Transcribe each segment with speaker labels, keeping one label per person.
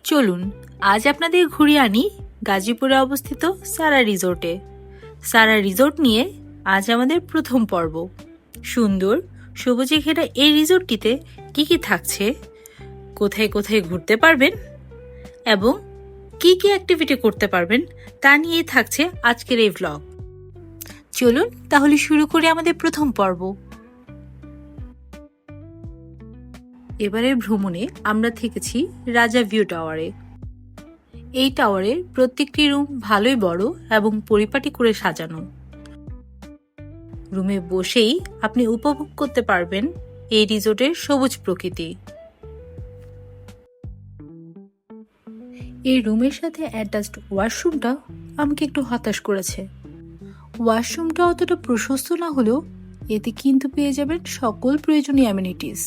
Speaker 1: চলুন আজ আপনাদের ঘুরিয়ে আনি গাজীপুরে অবস্থিত সারা রিসোর্টে। সারা রিসোর্ট নিয়ে আজ আমাদের প্রথম পর্ব। সুন্দর সবুজে ঘেরা এই রিসোর্টটিতে কি কি থাকছে, কোথায় কোথায় ঘুরতে পারবেন এবং কি কি অ্যাক্টিভিটি করতে পারবেন তা নিয়ে থাকছে আজকের এই ভ্লগ। চলুন তাহলে শুরু করি আমাদের প্রথম পর্ব। এবারের ভ্রমণে আমরা থেকেছি রাজা ভিউ টাওয়ারে। এই টাওয়ারের প্রত্যেকটি রুম ভালোই বড় এবং পরিপাটি করে সাজানো। রুমে বসেই আপনি উপভোগ করতে পারবেন এই রিসোর্টের সবুজ প্রকৃতি। এই রুমের সাথে অ্যাটাচড ওয়াশরুমটা আমাকে একটু হতাশ করেছে। ওয়াশরুমটা অতটা প্রশস্ত না হলেও এতে কিন্তু পেয়ে যাবেন সকল প্রয়োজনীয় অ্যামিনিটিস।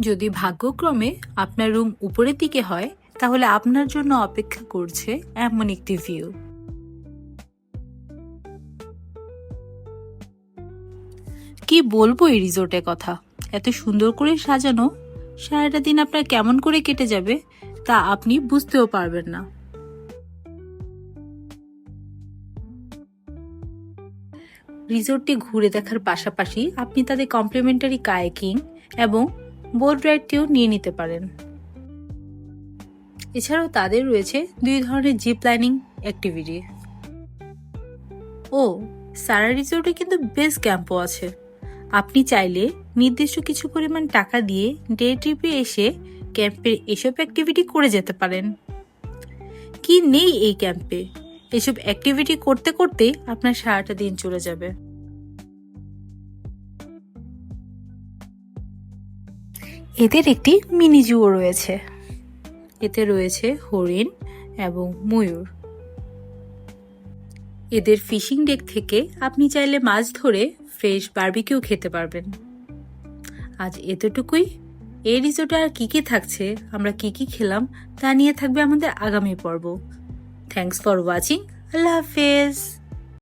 Speaker 1: যদি ভাগ্যক্রমে আপনার রুম উপরের দিকে হয় তাহলে আপনার জন্য অপেক্ষা করছে এমন একটি ভিউ। কি বলবো এই রিসোর্টের কথা, এত সুন্দর করে সাজানো, সারাটা দিন আপনার কেমন করে কেটে যাবে তা আপনি বুঝতেও পারবেন না। রিসোর্টটি ঘুরে দেখার পাশাপাশি আপনি তাদের কমপ্লিমেন্টারি কায়াকিং এবং বোট রাইডটিও নিয়ে নিতে পারেন। এছাড়াও তাদের রয়েছে 2 ধরনের জিপ লাইনিং অ্যাক্টিভিটি। ও সারা রিসোর্টে কিন্তু বেস ক্যাম্পও আছে। আপনি চাইলে নির্দিষ্ট কিছু পরিমাণ টাকা দিয়ে ডে ট্রিপে এসে ক্যাম্পের এসব অ্যাক্টিভিটি করে যেতে পারেন। কি নেই এই ক্যাম্পে, এসব অ্যাক্টিভিটি করতে করতে আপনার সারাটা দিন চলে যাবে। এদের একটি মিনি জুও রয়েছে। এতে রয়েছে হরিণ এবং ময়ূর। এদের ফিশিং ডেক থেকে আপনি চাইলে মাছ ধরে ফ্রেশ বারবিকিউ খেতে পারবেন। আজ এতটুকুই। এই রিসোর্টে আর কি কি থাকছে, আমরা কি কি খেলাম তা নিয়ে থাকবে আমাদের আগামী পর্ব। Thanks for watching. আল্লাহ হাফেজ।